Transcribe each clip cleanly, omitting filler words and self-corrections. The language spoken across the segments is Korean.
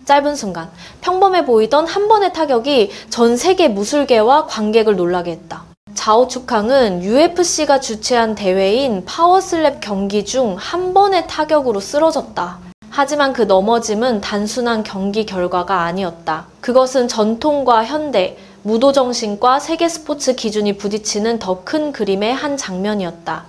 짧은 순간 평범해 보이던 한 번의 타격이 전 세계 무술계와 관객을 놀라게 했다. 자오축항은 UFC가 주최한 대회인 파워슬랩 경기 중 한 번의 타격으로 쓰러졌다. 하지만 그 넘어짐은 단순한 경기 결과가 아니었다. 그것은 전통과 현대, 무도정신과 세계 스포츠 기준이 부딪히는 더 큰 그림의 한 장면이었다.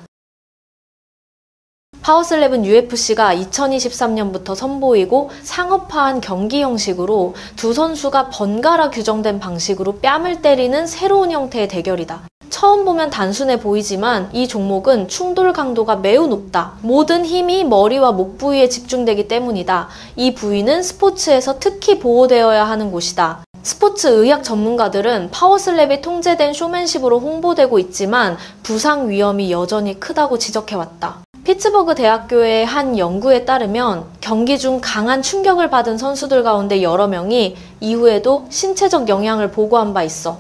파워슬랩은 UFC가 2023년부터 선보이고 상업화한 경기 형식으로 두 선수가 번갈아 규정된 방식으로 뺨을 때리는 새로운 형태의 대결이다. 처음 보면 단순해 보이지만 이 종목은 충돌 강도가 매우 높다. 모든 힘이 머리와 목 부위에 집중되기 때문이다. 이 부위는 스포츠에서 특히 보호되어야 하는 곳이다. 스포츠 의학 전문가들은 파워슬랩이 통제된 쇼맨십으로 홍보되고 있지만 부상 위험이 여전히 크다고 지적해왔다. 피츠버그 대학교의 한 연구에 따르면 경기 중 강한 충격을 받은 선수들 가운데 여러 명이 이후에도 신체적 영향을 보고한 바 있어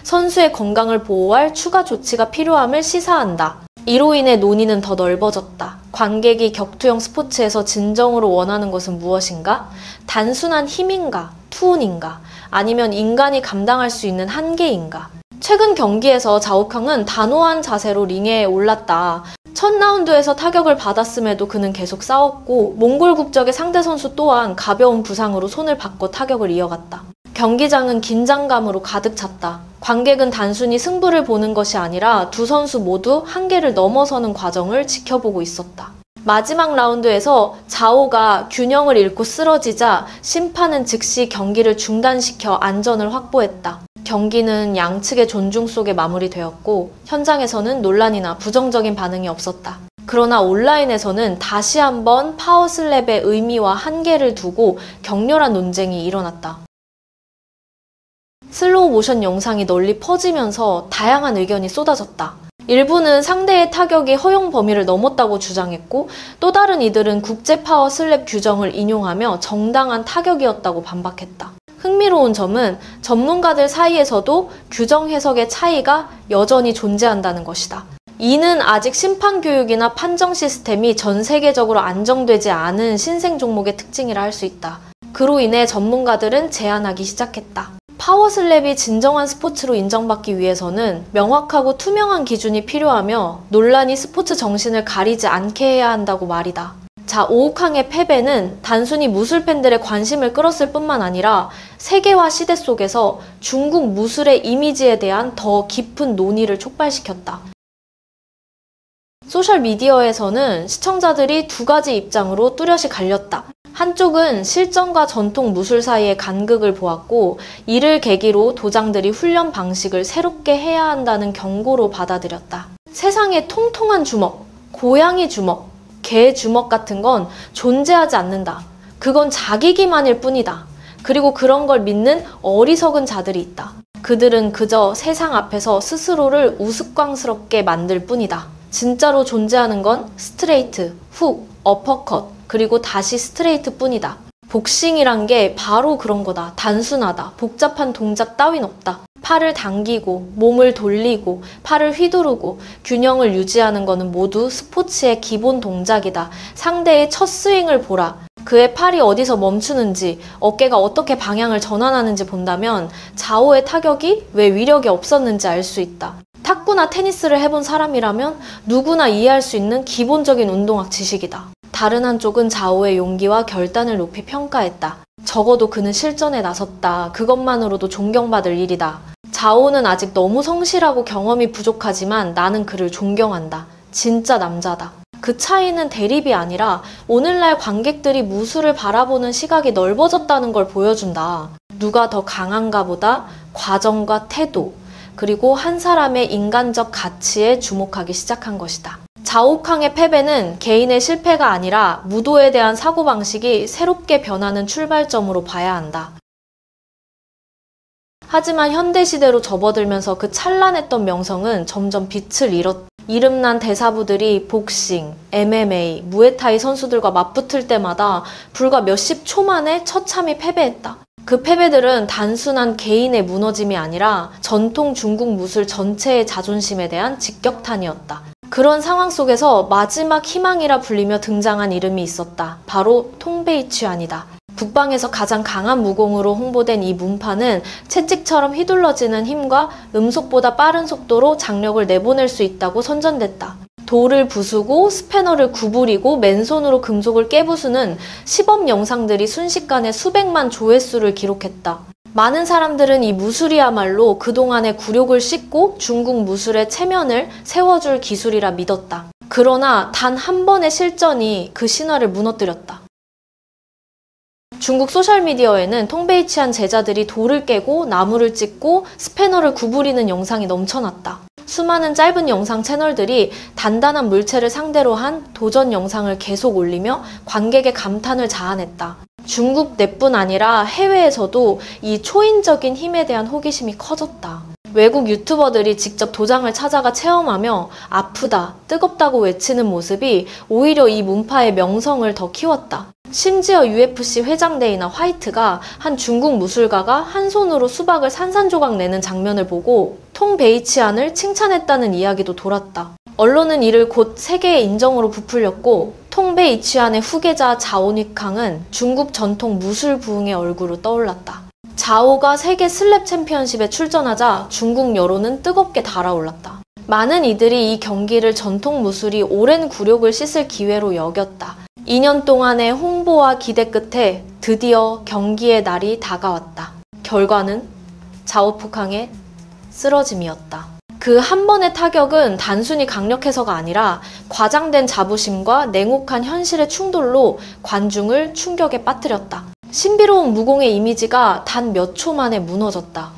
선수의 건강을 보호할 추가 조치가 필요함을 시사한다. 이로 인해 논의는 더 넓어졌다. 관객이 격투형 스포츠에서 진정으로 원하는 것은 무엇인가? 단순한 힘인가? 투혼인가? 아니면 인간이 감당할 수 있는 한계인가? 최근 경기에서 자오캉은 단호한 자세로 링에 올랐다. 첫 라운드에서 타격을 받았음에도 그는 계속 싸웠고 몽골 국적의 상대 선수 또한 가벼운 부상으로 손을 바꿔 타격을 이어갔다. 경기장은 긴장감으로 가득 찼다. 관객은 단순히 승부를 보는 것이 아니라 두 선수 모두 한계를 넘어서는 과정을 지켜보고 있었다. 마지막 라운드에서 자오가 균형을 잃고 쓰러지자 심판은 즉시 경기를 중단시켜 안전을 확보했다. 경기는 양측의 존중 속에 마무리되었고 현장에서는 논란이나 부정적인 반응이 없었다. 그러나 온라인에서는 다시 한번 파워슬랩의 의미와 한계를 두고 격렬한 논쟁이 일어났다. 슬로우 모션 영상이 널리 퍼지면서 다양한 의견이 쏟아졌다. 일부는 상대의 타격이 허용 범위를 넘었다고 주장했고 또 다른 이들은 국제 파워슬랩 규정을 인용하며 정당한 타격이었다고 반박했다. 흥미로운 점은 전문가들 사이에서도 규정 해석의 차이가 여전히 존재한다는 것이다. 이는 아직 심판 교육이나 판정 시스템이 전 세계적으로 안정되지 않은 신생 종목의 특징이라 할 수 있다. 그로 인해 전문가들은 제안하기 시작했다. 파워슬랩이 진정한 스포츠로 인정받기 위해서는 명확하고 투명한 기준이 필요하며 논란이 스포츠 정신을 가리지 않게 해야 한다고 말이다. 자, 오욱항의 패배는 단순히 무술 팬들의 관심을 끌었을 뿐만 아니라 세계화 시대 속에서 중국 무술의 이미지에 대한 더 깊은 논의를 촉발시켰다. 소셜미디어에서는 시청자들이 두 가지 입장으로 뚜렷이 갈렸다. 한쪽은 실전과 전통 무술 사이의 간극을 보았고 이를 계기로 도장들이 훈련 방식을 새롭게 해야 한다는 경고로 받아들였다. 세상에 통통한 주먹, 고양이 주먹, 개 주먹 같은 건 존재하지 않는다. 그건 자기 기만일 뿐이다. 그리고 그런 걸 믿는 어리석은 자들이 있다. 그들은 그저 세상 앞에서 스스로를 우스꽝스럽게 만들 뿐이다. 진짜로 존재하는 건 스트레이트, 훅, 어퍼컷, 그리고 다시 스트레이트 뿐이다. 복싱이란 게 바로 그런 거다. 단순하다. 복잡한 동작 따윈 없다. 팔을 당기고 몸을 돌리고 팔을 휘두르고 균형을 유지하는 것은 모두 스포츠의 기본 동작이다. 상대의 첫 스윙을 보라. 그의 팔이 어디서 멈추는지, 어깨가 어떻게 방향을 전환하는지 본다면 자오의 타격이 왜 위력이 없었는지 알 수 있다. 탁구나 테니스를 해본 사람이라면 누구나 이해할 수 있는 기본적인 운동학 지식이다. 다른 한쪽은 자오의 용기와 결단을 높이 평가했다. 적어도 그는 실전에 나섰다. 그것만으로도 존경받을 일이다. 자오는 아직 너무 성실하고 경험이 부족하지만 나는 그를 존경한다. 진짜 남자다. 그 차이는 대립이 아니라 오늘날 관객들이 무술을 바라보는 시각이 넓어졌다는 걸 보여준다. 누가 더 강한가 보다 과정과 태도, 그리고 한 사람의 인간적 가치에 주목하기 시작한 것이다. 자오캉의 패배는 개인의 실패가 아니라 무도에 대한 사고방식이 새롭게 변하는 출발점으로 봐야 한다. 하지만 현대시대로 접어들면서 그 찬란했던 명성은 점점 빛을 잃었다. 이름난 대사부들이 복싱, MMA, 무에타이 선수들과 맞붙을 때마다 불과 몇십 초 만에 처참히 패배했다. 그 패배들은 단순한 개인의 무너짐이 아니라 전통 중국 무술 전체의 자존심에 대한 직격탄이었다. 그런 상황 속에서 마지막 희망이라 불리며 등장한 이름이 있었다. 바로 통베이취안이다. 북방에서 가장 강한 무공으로 홍보된 이 문파는 채찍처럼 휘둘러지는 힘과 음속보다 빠른 속도로 장력을 내보낼 수 있다고 선전됐다. 돌을 부수고 스패너를 구부리고 맨손으로 금속을 깨부수는 시범 영상들이 순식간에 수백만 조회수를 기록했다. 많은 사람들은 이 무술이야말로 그동안의 굴욕을 씻고 중국 무술의 체면을 세워줄 기술이라 믿었다. 그러나 단 한 번의 실전이 그 신화를 무너뜨렸다. 중국 소셜미디어에는 통베이치안 제자들이 돌을 깨고 나무를 찢고 스패너를 구부리는 영상이 넘쳐났다. 수많은 짧은 영상 채널들이 단단한 물체를 상대로 한 도전 영상을 계속 올리며 관객의 감탄을 자아냈다. 중국 내뿐 아니라 해외에서도 이 초인적인 힘에 대한 호기심이 커졌다. 외국 유튜버들이 직접 도장을 찾아가 체험하며 아프다, 뜨겁다고 외치는 모습이 오히려 이 문파의 명성을 더 키웠다. 심지어 UFC 회장 데이나 화이트가 한 중국 무술가가 한 손으로 수박을 산산조각 내는 장면을 보고 통 베이치안을 칭찬했다는 이야기도 돌았다. 언론은 이를 곧 세계의 인정으로 부풀렸고 통 베이치안의 후계자 자오닉항은 중국 전통 무술 부흥의 얼굴로 떠올랐다. 자오가 세계 슬랩 챔피언십에 출전하자 중국 여론은 뜨겁게 달아올랐다. 많은 이들이 이 경기를 전통 무술이 오랜 굴욕을 씻을 기회로 여겼다. 2년 동안의 홍보와 기대 끝에 드디어 경기의 날이 다가왔다. 결과는 자오푸캉의 쓰러짐이었다. 그 한 번의 타격은 단순히 강력해서가 아니라 과장된 자부심과 냉혹한 현실의 충돌로 관중을 충격에 빠뜨렸다. 신비로운 무공의 이미지가 단 몇 초 만에 무너졌다.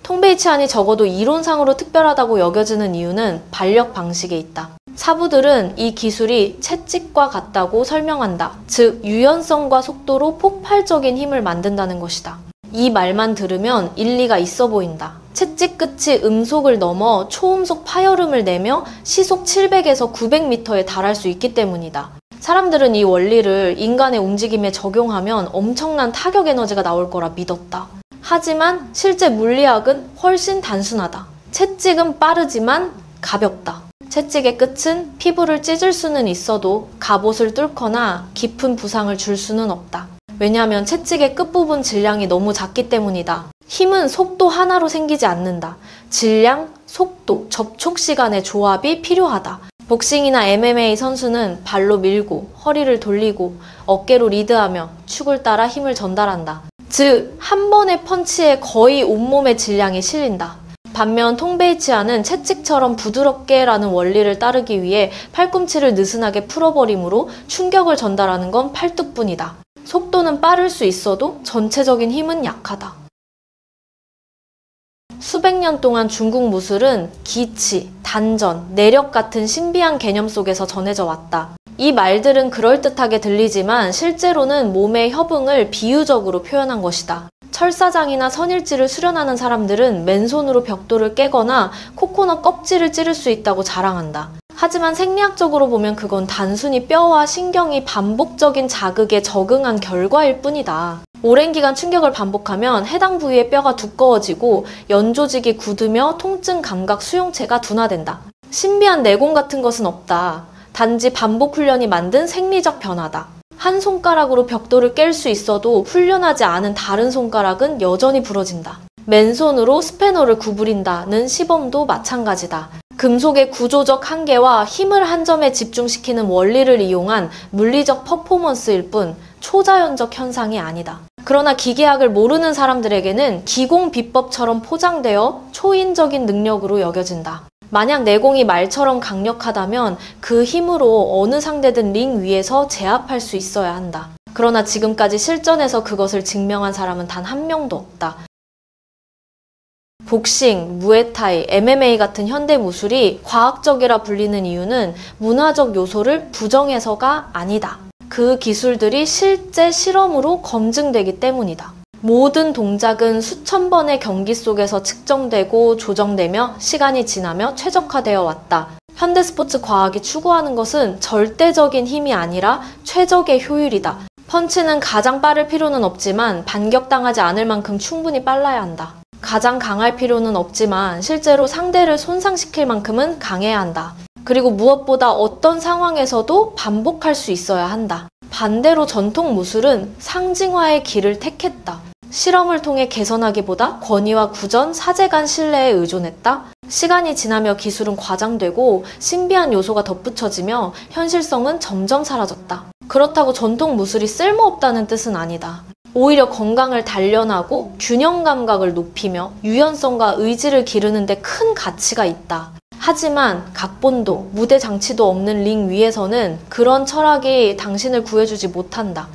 통베이치안이 적어도 이론상으로 특별하다고 여겨지는 이유는 반력 방식에 있다. 사부들은 이 기술이 채찍과 같다고 설명한다. 즉, 유연성과 속도로 폭발적인 힘을 만든다는 것이다. 이 말만 들으면 일리가 있어 보인다. 채찍 끝이 음속을 넘어 초음속 파열음을 내며 시속 700에서 900m에 달할 수 있기 때문이다. 사람들은 이 원리를 인간의 움직임에 적용하면 엄청난 타격 에너지가 나올 거라 믿었다. 하지만 실제 물리학은 훨씬 단순하다. 채찍은 빠르지만 가볍다. 채찍의 끝은 피부를 찢을 수는 있어도 갑옷을 뚫거나 깊은 부상을 줄 수는 없다. 왜냐하면 채찍의 끝부분 질량이 너무 작기 때문이다. 힘은 속도 하나로 생기지 않는다. 질량, 속도, 접촉 시간의 조합이 필요하다. 복싱이나 MMA 선수는 발로 밀고 허리를 돌리고 어깨로 리드하며 축을 따라 힘을 전달한다. 즉, 한 번의 펀치에 거의 온몸의 질량이 실린다. 반면 통베이치안은 채찍처럼 부드럽게 라는 원리를 따르기 위해 팔꿈치를 느슨하게 풀어버리므로 충격을 전달하는 건 팔뚝뿐이다. 속도는 빠를 수 있어도 전체적인 힘은 약하다. 수백 년 동안 중국 무술은 기치, 단전, 내력 같은 신비한 개념 속에서 전해져 왔다. 이 말들은 그럴듯하게 들리지만 실제로는 몸의 협응을 비유적으로 표현한 것이다. 철사장이나 선일지를 수련하는 사람들은 맨손으로 벽돌을 깨거나 코코넛 껍질을 찌를 수 있다고 자랑한다. 하지만 생리학적으로 보면 그건 단순히 뼈와 신경이 반복적인 자극에 적응한 결과일 뿐이다. 오랜 기간 충격을 반복하면 해당 부위의 뼈가 두꺼워지고 연조직이 굳으며 통증 감각 수용체가 둔화된다. 신비한 내공 같은 것은 없다. 단지 반복 훈련이 만든 생리적 변화다. 한 손가락으로 벽돌을 깰 수 있어도 훈련하지 않은 다른 손가락은 여전히 부러진다. 맨손으로 스패너를 구부린다는 시범도 마찬가지다. 금속의 구조적 한계와 힘을 한 점에 집중시키는 원리를 이용한 물리적 퍼포먼스일 뿐 초자연적 현상이 아니다. 그러나 기계학을 모르는 사람들에게는 기공 비법처럼 포장되어 초인적인 능력으로 여겨진다. 만약 내공이 말처럼 강력하다면 그 힘으로 어느 상대든 링 위에서 제압할 수 있어야 한다. 그러나 지금까지 실전에서 그것을 증명한 사람은 단 한 명도 없다. 복싱, 무에타이, MMA 같은 현대 무술이 과학적이라 불리는 이유는 문화적 요소를 부정해서가 아니다. 그 기술들이 실제 실험으로 검증되기 때문이다. 모든 동작은 수천 번의 경기 속에서 측정되고 조정되며 시간이 지나며 최적화되어 왔다. 현대 스포츠 과학이 추구하는 것은 절대적인 힘이 아니라 최적의 효율이다. 펀치는 가장 빠를 필요는 없지만 반격당하지 않을 만큼 충분히 빨라야 한다. 가장 강할 필요는 없지만 실제로 상대를 손상시킬 만큼은 강해야 한다. 그리고 무엇보다 어떤 상황에서도 반복할 수 있어야 한다. 반대로 전통 무술은 상징화의 길을 택했다. 실험을 통해 개선하기보다 권위와 구전, 사제 간 신뢰에 의존했다. 시간이 지나며 기술은 과장되고 신비한 요소가 덧붙여지며 현실성은 점점 사라졌다. 그렇다고 전통 무술이 쓸모없다는 뜻은 아니다. 오히려 건강을 단련하고 균형 감각을 높이며 유연성과 의지를 기르는 데 큰 가치가 있다. 하지만 각본도 무대 장치도 없는 링 위에서는 그런 철학이 당신을 구해주지 못한다.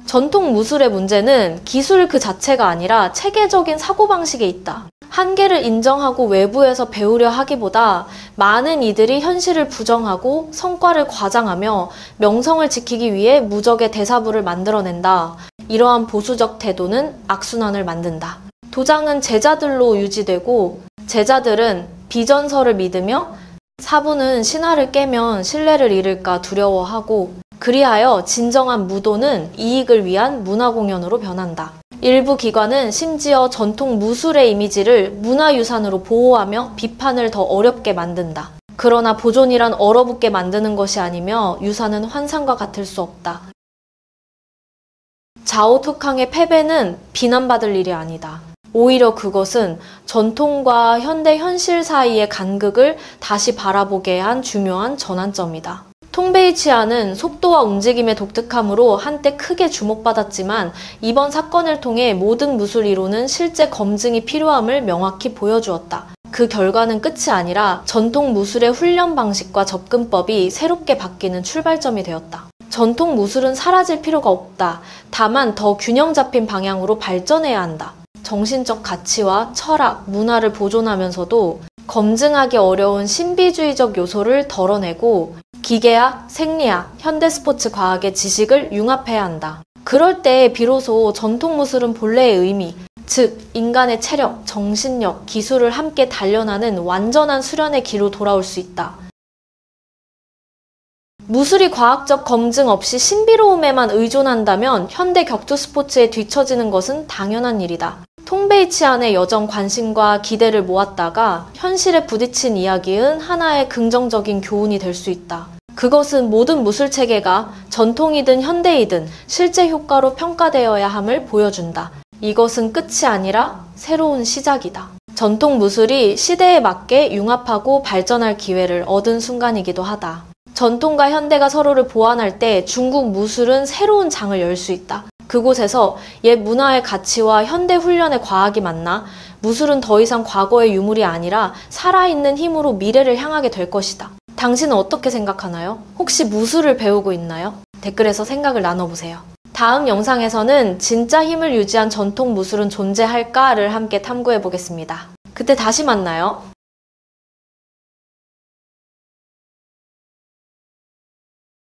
전통 무술의 문제는 기술 그 자체가 아니라 체계적인 사고방식에 있다. 한계를 인정하고 외부에서 배우려 하기보다 많은 이들이 현실을 부정하고 성과를 과장하며 명성을 지키기 위해 무적의 대사부를 만들어낸다. 이러한 보수적 태도는 악순환을 만든다. 도장은 제자들로 유지되고 제자들은 비전설을 믿으며 사부는 신화를 깨면 신뢰를 잃을까 두려워하고 그리하여 진정한 무도는 이익을 위한 문화공연으로 변한다. 일부 기관은 심지어 전통 무술의 이미지를 문화유산으로 보호하며 비판을 더 어렵게 만든다. 그러나 보존이란 얼어붙게 만드는 것이 아니며 유산은 환상과 같을 수 없다. 자오투캉의 패배는 비난받을 일이 아니다. 오히려 그것은 전통과 현대 현실 사이의 간극을 다시 바라보게 한 중요한 전환점이다. 통베이치아는 속도와 움직임의 독특함으로 한때 크게 주목받았지만 이번 사건을 통해 모든 무술 이론은 실제 검증이 필요함을 명확히 보여주었다. 그 결과는 끝이 아니라 전통 무술의 훈련 방식과 접근법이 새롭게 바뀌는 출발점이 되었다. 전통 무술은 사라질 필요가 없다. 다만 더 균형 잡힌 방향으로 발전해야 한다. 정신적 가치와 철학, 문화를 보존하면서도 검증하기 어려운 신비주의적 요소를 덜어내고 기계학, 생리학, 현대스포츠 과학의 지식을 융합해야 한다. 그럴 때 비로소 전통 무술은 본래의 의미, 즉 인간의 체력, 정신력, 기술을 함께 단련하는 완전한 수련의 길로 돌아올 수 있다. 무술이 과학적 검증 없이 신비로움에만 의존한다면 현대 격투 스포츠에 뒤처지는 것은 당연한 일이다. 통베이치안의 여정 관심과 기대를 모았다가 현실에 부딪힌 이야기는 하나의 긍정적인 교훈이 될 수 있다. 그것은 모든 무술 체계가 전통이든 현대이든 실제 효과로 평가되어야 함을 보여준다. 이것은 끝이 아니라 새로운 시작이다. 전통 무술이 시대에 맞게 융합하고 발전할 기회를 얻은 순간이기도 하다. 전통과 현대가 서로를 보완할 때 중국 무술은 새로운 장을 열 수 있다. 그곳에서 옛 문화의 가치와 현대 훈련의 과학이 만나 무술은 더 이상 과거의 유물이 아니라 살아있는 힘으로 미래를 향하게 될 것이다. 당신은 어떻게 생각하나요? 혹시 무술을 배우고 있나요? 댓글에서 생각을 나눠보세요. 다음 영상에서는 진짜 힘을 유지한 전통 무술은 존재할까를 함께 탐구해보겠습니다. 그때 다시 만나요.